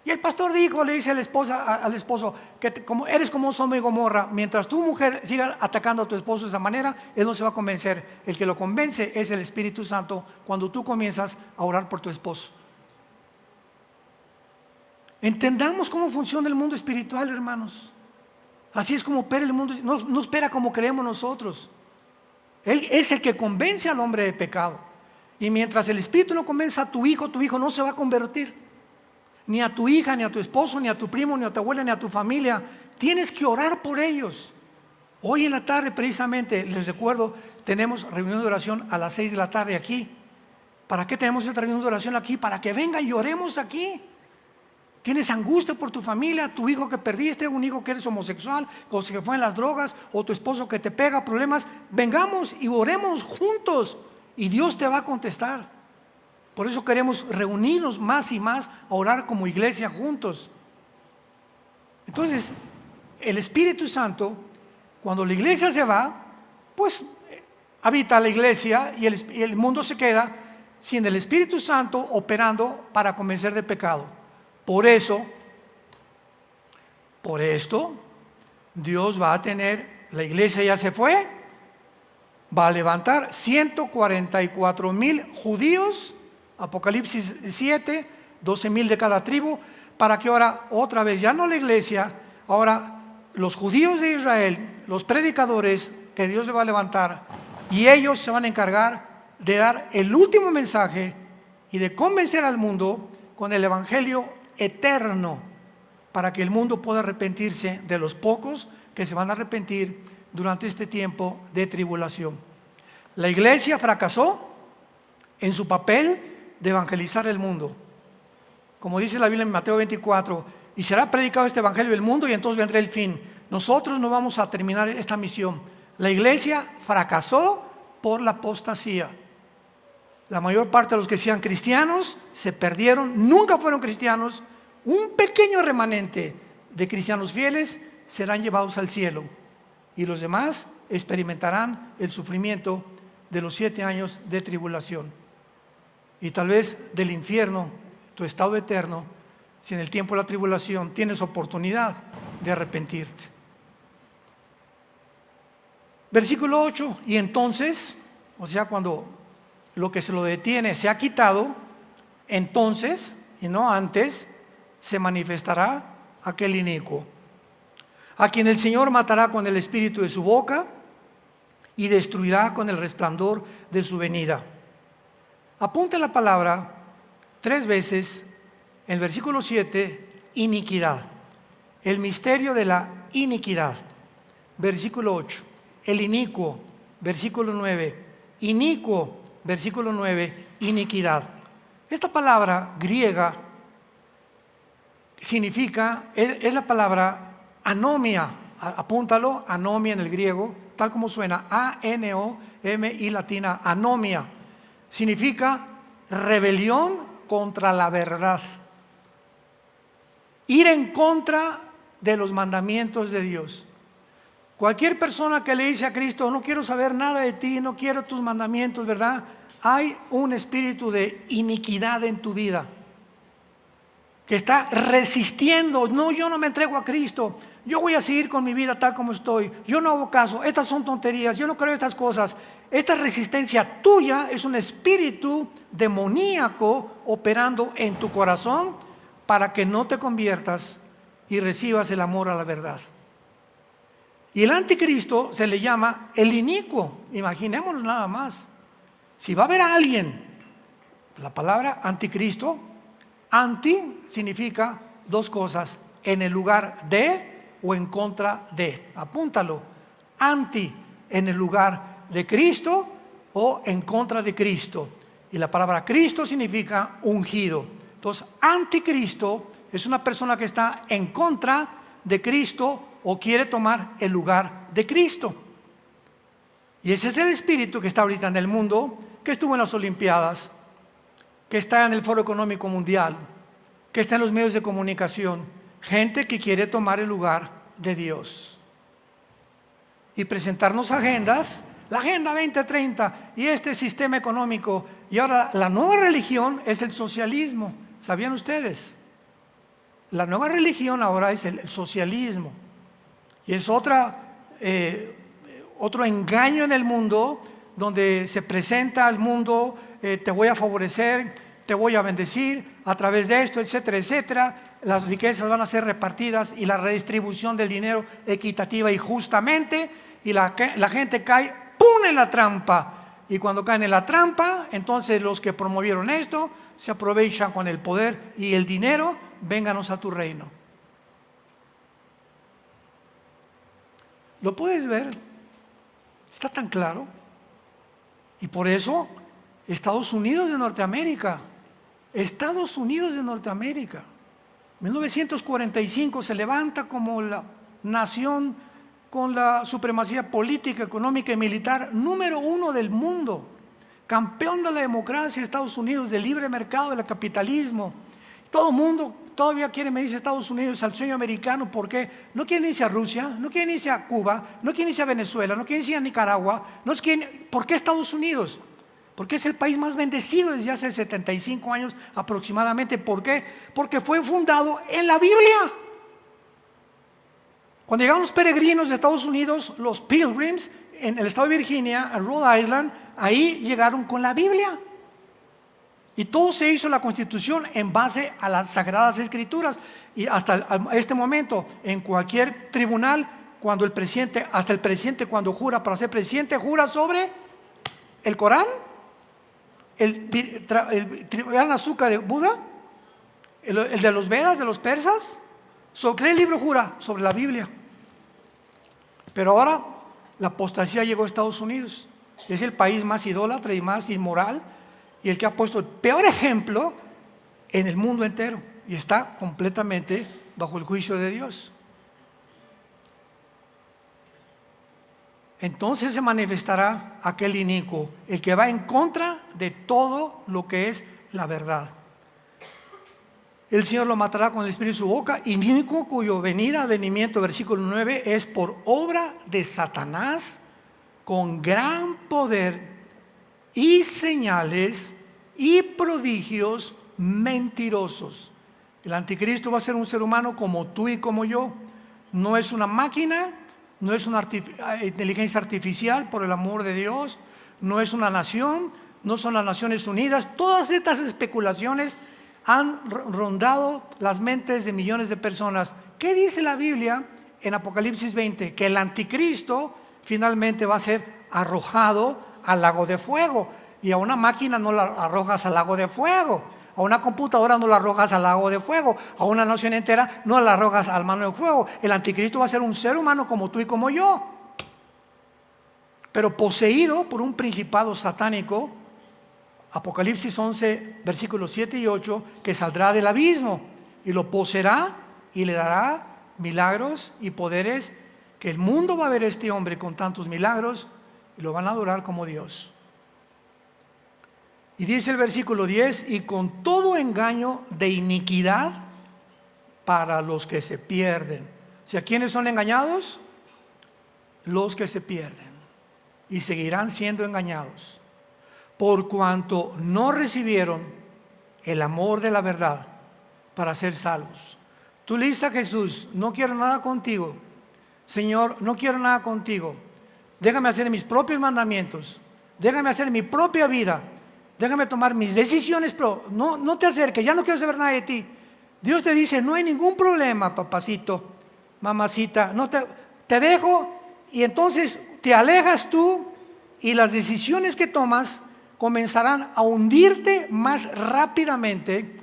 A: Y el pastor dijo, le dice al esposo que como eres como un Sodoma y Gomorra. Mientras tu mujer siga atacando a tu esposo de esa manera, él no se va a convencer. El que lo convence es el Espíritu Santo cuando tú comienzas a orar por tu esposo. Entendamos cómo funciona el mundo espiritual, hermanos. Así es como opera el mundo. No espera como creemos nosotros. Él es el que convence al hombre de pecado. Y mientras el Espíritu no convence a tu hijo no se va a convertir. Ni a tu hija, ni a tu esposo, ni a tu primo, ni a tu abuela, ni a tu familia. Tienes que orar por ellos. Hoy en la tarde precisamente, les recuerdo, tenemos reunión de oración a las 6 de la tarde aquí. ¿Para qué tenemos esta reunión de oración aquí? Para que vengan y oremos aquí. Tienes angustia por tu familia, tu hijo que perdiste, un hijo que eres homosexual, o que fue en las drogas, o tu esposo que te pega, problemas. Vengamos y oremos juntos y Dios te va a contestar. Por eso queremos reunirnos más y más a orar como iglesia juntos. Entonces, el Espíritu Santo, cuando la iglesia se va, pues habita la iglesia y el mundo se queda sin el Espíritu Santo operando para convencer de pecado. Por esto, Dios va a tener, la iglesia ya se fue, va a levantar 144,000 judíos, Apocalipsis 7, 12,000 de cada tribu, para que ahora otra vez, ya no la iglesia, ahora los judíos de Israel, los predicadores que Dios le va a levantar, y ellos se van a encargar de dar el último mensaje y de convencer al mundo con el evangelio eterno, para que el mundo pueda arrepentirse de los pocos que se van a arrepentir durante este tiempo de tribulación. La iglesia fracasó en su papel de evangelizar el mundo. Como dice la Biblia en Mateo 24, y será predicado este evangelio del mundo y entonces vendrá el fin. Nosotros no vamos a terminar esta misión. La iglesia fracasó por la apostasía. La mayor parte de los que sean cristianos se perdieron, nunca fueron cristianos. Un pequeño remanente de cristianos fieles serán llevados al cielo y los demás experimentarán el sufrimiento de los 7 años de tribulación y tal vez del infierno, tu estado eterno, si en el tiempo de la tribulación tienes oportunidad de arrepentirte. Versículo 8, y entonces, o sea, cuando lo que se lo detiene se ha quitado, entonces, y no antes, se manifestará aquel inicuo, a quien el Señor matará con el espíritu de su boca y destruirá con el resplandor de su venida. Apunta la palabra 3 veces en el versículo 7, iniquidad, el misterio de la iniquidad. Versículo 8, el inicuo, versículo 9, inicuo, versículo 9, iniquidad. Esta palabra griega significa, es la palabra anomia, apúntalo, anomia en el griego, tal como suena, A-N-O-M-I latina, anomia. Significa rebelión contra la verdad. Ir en contra de los mandamientos de Dios. Cualquier persona que le dice a Cristo, no quiero saber nada de ti, no quiero tus mandamientos, ¿verdad? Hay un espíritu de iniquidad en tu vida que está resistiendo. No, yo no me entrego a Cristo, yo voy a seguir con mi vida tal como estoy, yo no hago caso, estas son tonterías, yo no creo estas cosas. Esta resistencia tuya es un espíritu demoníaco operando en tu corazón para que no te conviertas y recibas el amor a la verdad. Y el anticristo se le llama el inicuo. Imaginémonos nada más. Si va a haber a alguien, la palabra anticristo, anti significa 2 cosas, en el lugar de o en contra de. Apúntalo. Anti, en el lugar de Cristo o en contra de Cristo. Y la palabra Cristo significa ungido. Entonces, anticristo es una persona que está en contra de Cristo o quiere tomar el lugar de Cristo. Y ese es el espíritu que está ahorita en el mundo, que estuvo en las Olimpiadas, que está en el Foro Económico Mundial, que está en los medios de comunicación. Gente que quiere tomar el lugar de Dios y presentarnos agendas, la Agenda 2030 y este sistema económico. Y ahora la nueva religión es el socialismo. ¿Sabían ustedes? La nueva religión ahora es el socialismo. Y es otro engaño en el mundo, donde se presenta al mundo, te voy a favorecer, te voy a bendecir a través de esto, etcétera, etcétera. Las riquezas van a ser repartidas y la redistribución del dinero equitativa y justamente, y la gente cae, ¡pum!, en la trampa. Y cuando caen en la trampa, entonces los que promovieron esto se aprovechan con el poder y el dinero. Vénganos a tu reino. ¿Lo puedes ver? Está tan claro. Y por eso Estados Unidos de Norteamérica, 1945 se levanta como la nación con la supremacía política, económica y militar número 1 del mundo, campeón de la democracia, Estados Unidos, del libre mercado, del capitalismo. Todo el mundo todavía quiere medirse a Estados Unidos, al sueño americano. ¿Por qué? No quieren irse a Rusia, no quieren irse a Cuba, no quieren irse a Venezuela, no quieren irse a Nicaragua. ¿Por qué Estados Unidos? Porque es el país más bendecido desde hace 75 años aproximadamente. ¿Por qué? Porque fue fundado en la Biblia. Cuando llegaron los peregrinos de Estados Unidos, los Pilgrims, en el estado de Virginia, en Rhode Island, ahí llegaron con la Biblia. Y todo se hizo la Constitución en base a las Sagradas Escrituras. Y hasta este momento, en cualquier tribunal, cuando el presidente, hasta el presidente cuando jura para ser presidente, jura sobre el Corán, el Trivial Azúcar de Buda, el de los Vedas, de los persas. ¿Sobre qué libro jura? Sobre la Biblia. Pero ahora la apostasía llegó a Estados Unidos. Es el país más idólatra y más inmoral, y el que ha puesto el peor ejemplo en el mundo entero, y está completamente bajo el juicio de Dios. entonces se manifestará aquel inicuo, el que va en contra de todo lo que es la verdad. El Señor lo matará con el espíritu de su boca, inicuo cuyo venimiento, versículo 9, es por obra de Satanás, con gran poder y señales y prodigios mentirosos. El anticristo va a ser un ser humano como tú y como yo. No es una máquina, no es una inteligencia artificial, por el amor de Dios. No es una nación, no son las Naciones Unidas. Todas estas especulaciones han rondado las mentes de millones de personas. ¿Qué dice la Biblia en Apocalipsis 20? Que el anticristo finalmente va a ser arrojado al lago de fuego. Y a una máquina no la arrojas al lago de fuego, a una computadora no la arrojas al lago de fuego, a una nación entera no la arrojas al mano de fuego. El anticristo va a ser un ser humano como tú y como yo, pero poseído por un principado satánico. Apocalipsis 11, versículos 7 y 8, que saldrá del abismo y lo poseerá y le dará milagros y poderes, que el mundo va a ver a este hombre con tantos milagros y lo van a adorar como Dios. Y dice el versículo 10, y con todo engaño de iniquidad para los que se pierden. O sea, ¿quiénes son engañados? Los que se pierden y seguirán siendo engañados, por cuanto no recibieron el amor de la verdad para ser salvos. Tú le dices a Jesús: no quiero nada contigo, Señor, no quiero nada contigo, déjame hacer mis propios mandamientos, déjame hacer mi propia vida, déjame tomar mis decisiones, pero no te acerques, ya no quiero saber nada de ti. Dios te dice: no hay ningún problema, papacito, mamacita, te dejo. Y entonces te alejas tú, y las decisiones que tomas comenzarán a hundirte más rápidamente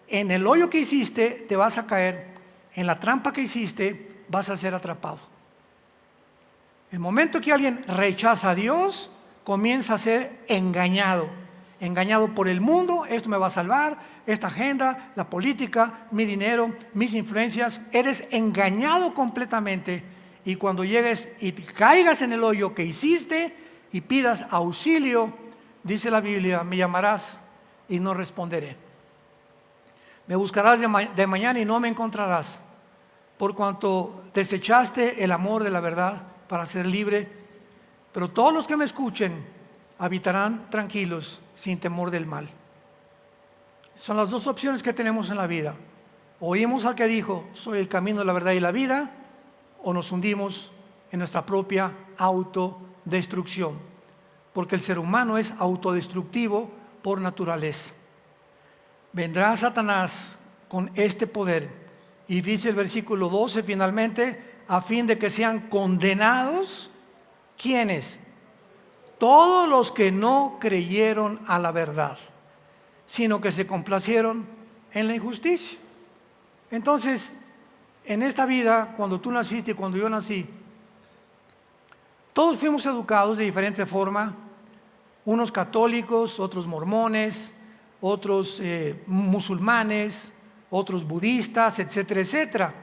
A: en el hoyo que hiciste. Te vas a caer en la trampa que hiciste, vas a ser atrapado. El momento que alguien rechaza a Dios, comienza a ser engañado por el mundo. Esto me va a salvar, esta agenda, la política, mi dinero, mis influencias. Eres engañado completamente, y cuando llegues y te caigas en el hoyo que hiciste y pidas auxilio, dice la Biblia: me llamarás y no responderé, me buscarás de mañana y no me encontrarás, por cuanto desechaste el amor de la verdad para ser libre. Pero todos los que me escuchen habitarán tranquilos, sin temor del mal. Son las dos opciones que tenemos en la vida: oímos al que dijo: soy el camino, la verdad y la vida, o nos hundimos en nuestra propia autodestrucción, porque el ser humano es autodestructivo por naturaleza. Vendrá Satanás con este poder, y dice el versículo 12 finalmente: a fin de que sean condenados. ¿Quiénes? Todos los que no creyeron a la verdad, sino que se complacieron en la injusticia. Entonces, en esta vida, cuando tú naciste y cuando yo nací, todos fuimos educados de diferente forma. Unos católicos, otros mormones, otros musulmanes, otros budistas, etcétera, etcétera.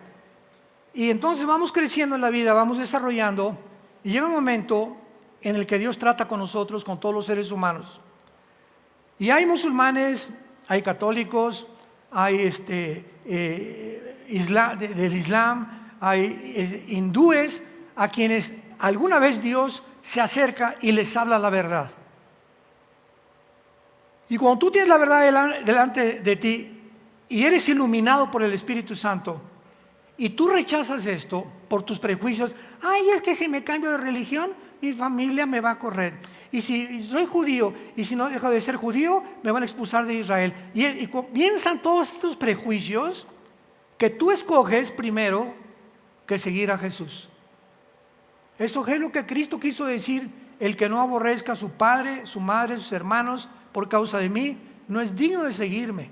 A: Y entonces vamos creciendo en la vida, vamos desarrollando, y llega un momento en el que Dios trata con nosotros, con todos los seres humanos. Y hay musulmanes, hay católicos, hay del Islam, hay hindúes a quienes alguna vez Dios se acerca y les habla la verdad. Y cuando tú tienes la verdad delante de ti y eres iluminado por el Espíritu Santo, y tú rechazas esto por tus prejuicios: ay, es que si me cambio de religión, mi familia me va a correr, y si soy judío, y si no dejo de ser judío, me van a expulsar de Israel. Y comienzan todos estos prejuicios que tú escoges primero que seguir a Jesús. Eso es lo que Cristo quiso decir: el que no aborrezca a su padre, su madre, sus hermanos por causa de mí, no es digno de seguirme.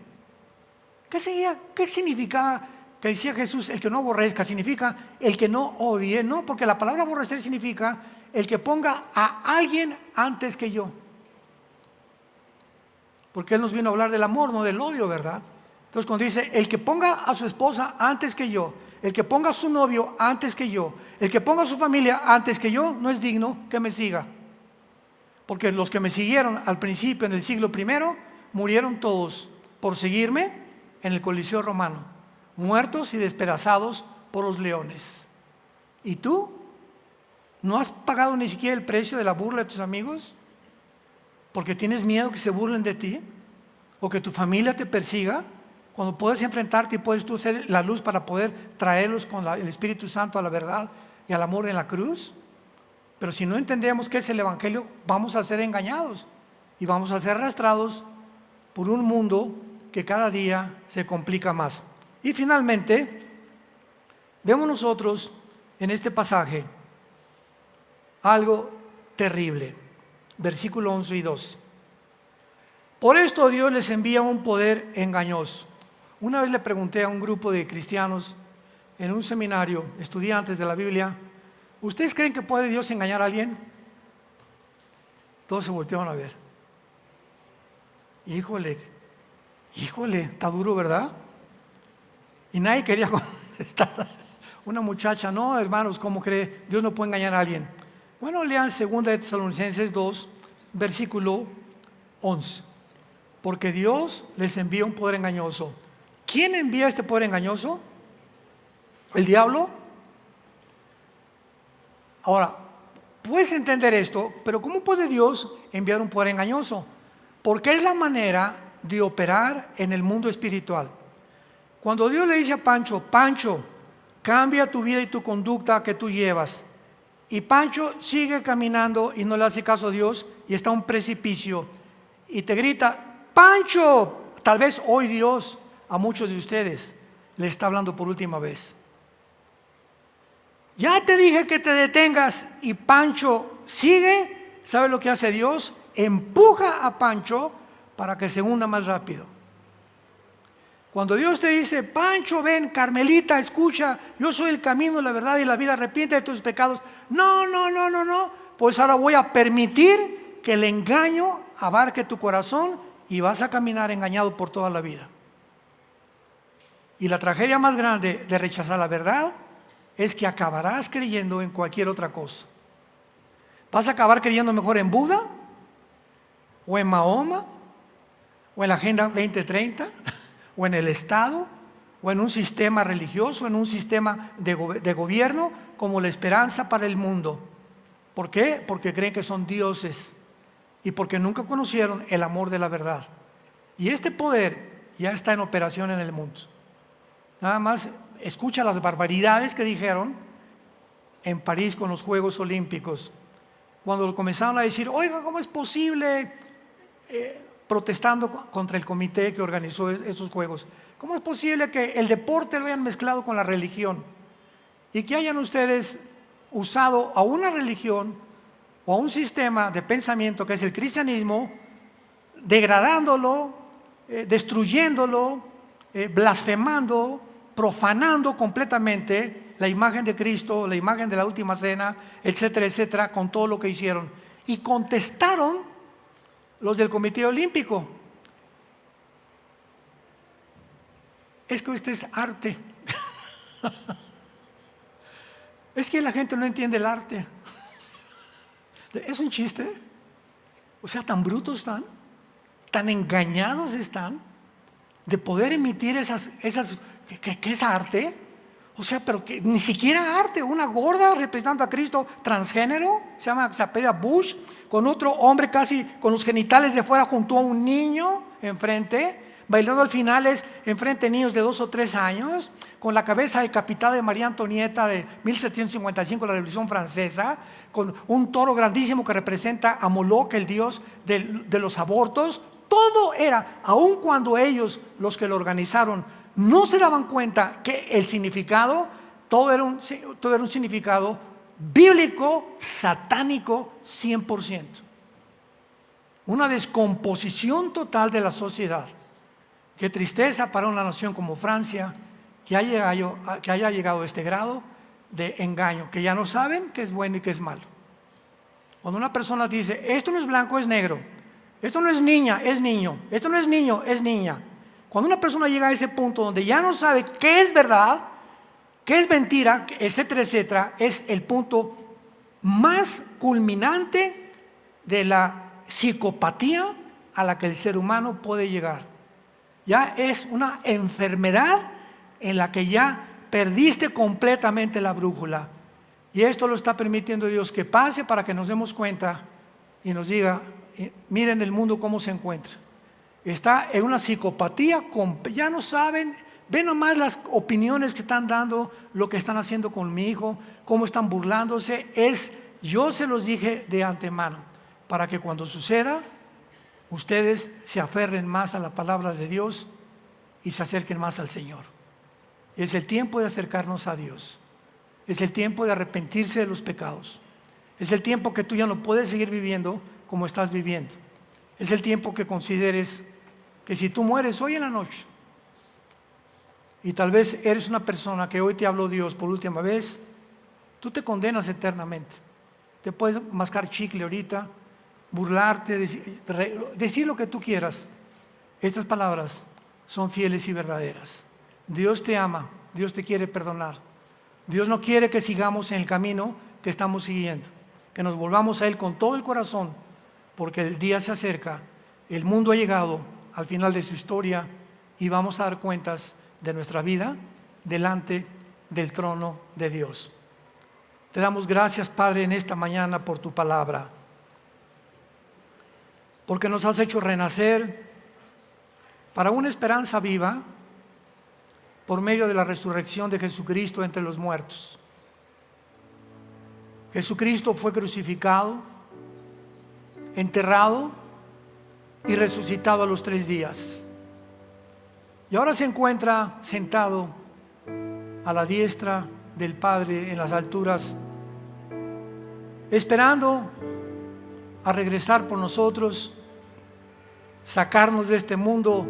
A: ¿Qué significaba que decía Jesús? El que no aborrezca significa el que no odie. No, porque la palabra aborrecer significa el que ponga a alguien antes que yo, porque Él nos vino a hablar del amor, no del odio, ¿verdad? Entonces, cuando dice el que ponga a su esposa antes que yo, el que ponga a su novio antes que yo, el que ponga a su familia antes que yo no es digno que me siga. Porque los que me siguieron al principio, en el siglo I, murieron todos por seguirme en el Coliseo Romano, muertos y despedazados por los leones. ¿Y tú? ¿No has pagado ni siquiera el precio de la burla de tus amigos? ¿Porque tienes miedo que se burlen de ti? ¿O que tu familia te persiga? Cuando puedes enfrentarte y puedes tú ser la luz para poder traerlos con el Espíritu Santo a la verdad y al amor en la cruz. Pero si no entendemos qué es el Evangelio, vamos a ser engañados y vamos a ser arrastrados por un mundo que cada día se complica más. Y finalmente, vemos nosotros en este pasaje algo terrible. Versículo 11 y 12. Por esto Dios les envía un poder engañoso. Una vez le pregunté a un grupo de cristianos en un seminario, estudiantes de la Biblia, ¿ustedes creen que puede Dios engañar a alguien? Todos se voltearon a ver. Híjole, está duro, ¿verdad? Y nadie quería contestar. Una muchacha, no, hermanos, ¿cómo cree? Dios no puede engañar a alguien. Bueno, lean 2 de Tesalonicenses 2, versículo 11. Porque Dios les envía un poder engañoso. ¿Quién envía este poder engañoso? ¿El diablo? Ahora, puedes entender esto, pero ¿cómo puede Dios enviar un poder engañoso? Porque es la manera de operar en el mundo espiritual. Cuando Dios le dice a Pancho, Pancho, cambia tu vida y tu conducta que tú llevas, y Pancho sigue caminando y no le hace caso a Dios y está a un precipicio y te grita, Pancho, tal vez hoy Dios a muchos de ustedes le está hablando por última vez. Ya te dije que te detengas y Pancho sigue. ¿Sabe lo que hace Dios? Empuja a Pancho para que se hunda más rápido. Cuando Dios te dice, Pancho, ven, Carmelita, escucha, yo soy el camino, la verdad y la vida, arrepiente de tus pecados. No, pues ahora voy a permitir que el engaño abarque tu corazón y vas a caminar engañado por toda la vida. Y la tragedia más grande de rechazar la verdad es que acabarás creyendo en cualquier otra cosa. Vas a acabar creyendo mejor en Buda, o en Mahoma, o en la Agenda 2030, o en el Estado, o en un sistema religioso, en un sistema de gobierno, como la esperanza para el mundo. ¿Por qué? Porque creen que son dioses y porque nunca conocieron el amor de la verdad. Y este poder ya está en operación en el mundo. Nada más escucha las barbaridades que dijeron en París con los Juegos Olímpicos. Cuando comenzaron a decir, oiga, ¿cómo es posible? Protestando contra el comité que organizó esos Juegos. ¿Cómo es posible que el deporte lo hayan mezclado con la religión? Y que hayan ustedes usado a una religión o a un sistema de pensamiento que es el cristianismo, degradándolo, destruyéndolo, blasfemando, profanando completamente la imagen de Cristo, la imagen de la última cena, etcétera, etcétera, con todo lo que hicieron. Y contestaron los del Comité Olímpico: es que este es arte. Es que la gente no entiende el arte. ¿Es un chiste? O sea, tan brutos están, tan engañados están de poder emitir esas ¿qué es arte? O sea, pero que ni siquiera arte. Una gorda representando a Cristo transgénero, se apellida Bush, con otro hombre casi con los genitales de fuera junto a un niño enfrente, bailando al finales enfrente de niños de 2 o 3 años, con la cabeza decapitada de María Antonieta de 1755, la Revolución Francesa, con un toro grandísimo que representa a Moloch, el dios de los abortos. Todo era, aun cuando ellos, los que lo organizaron, no se daban cuenta que el significado, todo era un significado bíblico, satánico, 100%. Una descomposición total de la sociedad. Qué tristeza para una nación como Francia que haya llegado a este grado de engaño, que ya no saben qué es bueno y qué es malo. Cuando una persona dice, esto no es blanco, es negro, esto no es niña, es niño, esto no es niño, es niña. Cuando una persona llega a ese punto donde ya no sabe qué es verdad, ¿Qué es mentira? Etcétera, etcétera. Es el punto más culminante de la psicopatía a la que el ser humano puede llegar. Ya es una enfermedad en la que ya perdiste completamente la brújula. Y esto lo está permitiendo Dios que pase para que nos demos cuenta y nos diga: miren el mundo cómo se encuentra. Está en una psicopatía, ya no saben, ven nomás las opiniones que están dando, lo que están haciendo con mi hijo, cómo están burlándose. Yo se los dije de antemano, para que cuando suceda, ustedes se aferren más a la palabra de Dios y se acerquen más al Señor. Es el tiempo de acercarnos a Dios. Es el tiempo de arrepentirse de los pecados. Es el tiempo que tú ya no puedes seguir viviendo como estás viviendo. Es el tiempo que consideres que si tú mueres hoy en la noche, y tal vez eres una persona que hoy te habló Dios por última vez, tú te condenas eternamente. Te puedes mascar chicle ahorita, burlarte, decir lo que tú quieras. Estas palabras son fieles y verdaderas. Dios te ama, Dios te quiere perdonar. Dios no quiere que sigamos en el camino que estamos siguiendo, que nos volvamos a Él con todo el corazón, porque el día se acerca, el mundo ha llegado al final de su historia y vamos a dar cuentas de nuestra vida delante del trono de Dios. Te damos gracias, Padre, en esta mañana por tu palabra, porque nos has hecho renacer para una esperanza viva por medio de la resurrección de Jesucristo entre los muertos. Jesucristo fue crucificado, enterrado y resucitado a los 3 días. Y ahora se encuentra sentado a la diestra del Padre en las alturas, esperando a regresar por nosotros, sacarnos de este mundo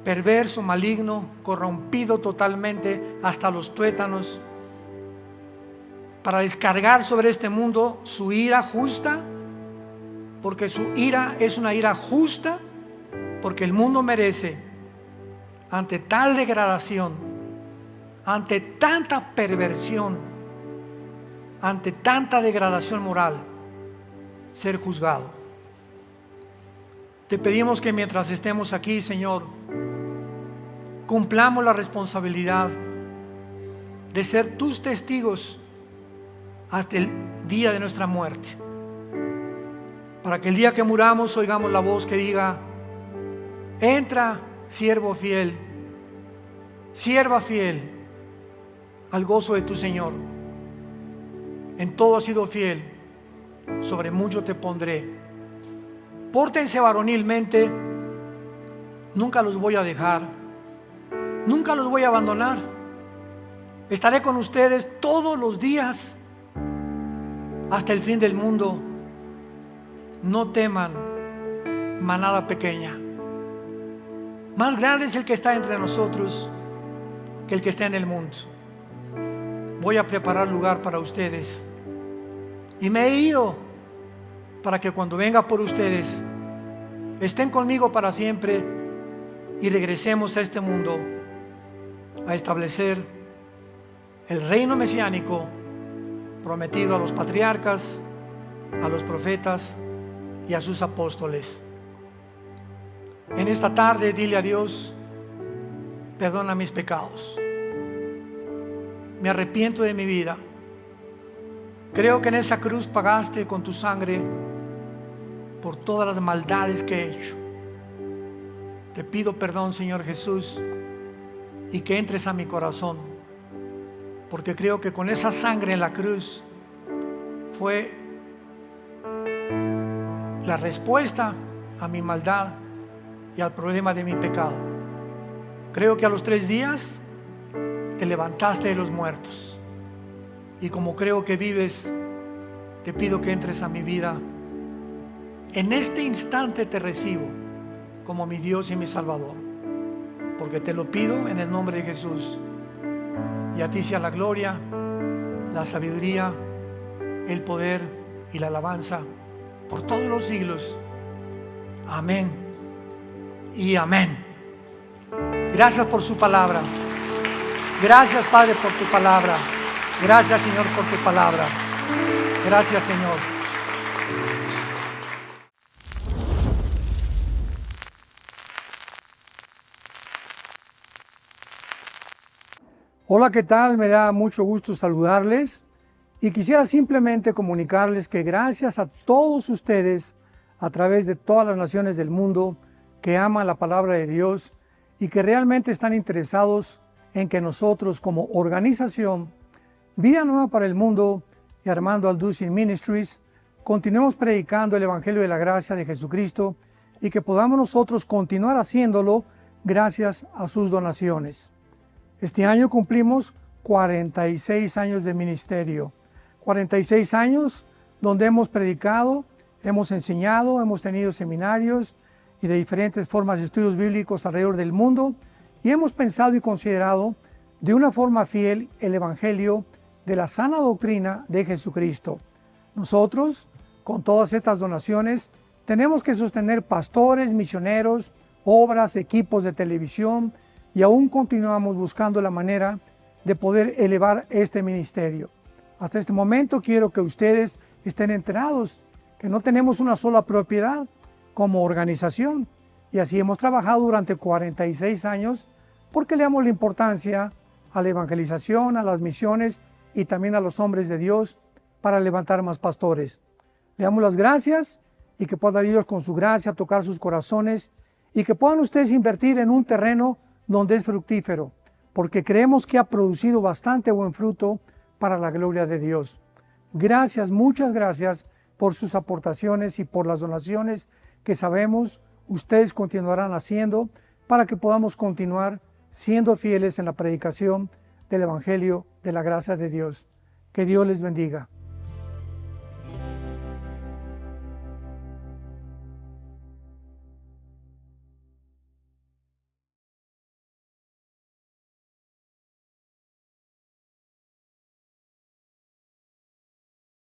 A: perverso, maligno, corrompido totalmente hasta los tuétanos, para descargar sobre este mundo su ira justa, porque su ira es una ira justa, porque el mundo merece, ante tal degradación, ante tanta perversión, ante tanta degradación moral, ser juzgado. Te pedimos que mientras estemos aquí, Señor, cumplamos la responsabilidad de ser tus testigos hasta el día de nuestra muerte, para que el día que muramos oigamos la voz que diga: entra, siervo fiel, sierva fiel, al gozo de tu Señor. En todo has sido fiel, sobre mucho te pondré. Pórtense varonilmente, nunca los voy a dejar, nunca los voy a abandonar. Estaré con ustedes todos los días hasta el fin del mundo. No teman, manada pequeña. Más grande es el que está entre nosotros que el que está en el mundo. Voy a preparar lugar para ustedes. Y me he ido para que cuando venga por ustedes estén conmigo para siempre y regresemos a este mundo a establecer el reino mesiánico prometido a los patriarcas, a los profetas y a sus apóstoles. En esta tarde dile a Dios: perdona mis pecados, me arrepiento de mi vida, creo que en esa cruz pagaste con tu sangre por todas las maldades que he hecho. Te pido perdón, Señor Jesús, y que entres a mi corazón, porque creo que con esa sangre en la cruz fue la respuesta a mi maldad y al problema de mi pecado. Creo que a los 3 días te levantaste de los muertos, y como creo que vives, te pido que entres a mi vida. En este instante te recibo como mi Dios y mi Salvador, porque te lo pido en el nombre de Jesús. Y a ti sea la gloria, la sabiduría, el poder y la alabanza por todos los siglos. Amén y amén. Gracias por su palabra. Gracias, Padre, por tu palabra. Gracias, Señor, por tu palabra. Gracias, Señor. Hola, ¿qué tal? Me da mucho gusto saludarles y quisiera simplemente comunicarles que gracias a todos ustedes a través de todas las naciones del mundo que aman la palabra de Dios y que realmente están interesados en que nosotros como organización Vida Nueva para el Mundo y Armando Alducin Ministries continuemos predicando el Evangelio de la Gracia de Jesucristo y que podamos nosotros continuar haciéndolo gracias a sus donaciones. Este año cumplimos 46 años de ministerio, 46 años donde hemos predicado, hemos enseñado, hemos tenido seminarios y de diferentes formas de estudios bíblicos alrededor del mundo y hemos pensado y considerado de una forma fiel el Evangelio de la sana doctrina de Jesucristo. Nosotros, con todas estas donaciones, tenemos que sostener pastores, misioneros, obras, equipos de televisión y aún continuamos buscando la manera de poder elevar este ministerio. Hasta este momento quiero que ustedes estén enterados que no tenemos una sola propiedad como organización y así hemos trabajado durante 46 años porque le damos la importancia a la evangelización, a las misiones y también a los hombres de Dios para levantar más pastores. Le damos las gracias y que pueda Dios con su gracia tocar sus corazones y que puedan ustedes invertir en un terreno donde es fructífero, porque creemos que ha producido bastante buen fruto para la gloria de Dios. Gracias, muchas gracias por sus aportaciones y por las donaciones que sabemos ustedes continuarán haciendo para que podamos continuar siendo fieles en la predicación del Evangelio de la gracia de Dios. Que Dios les bendiga.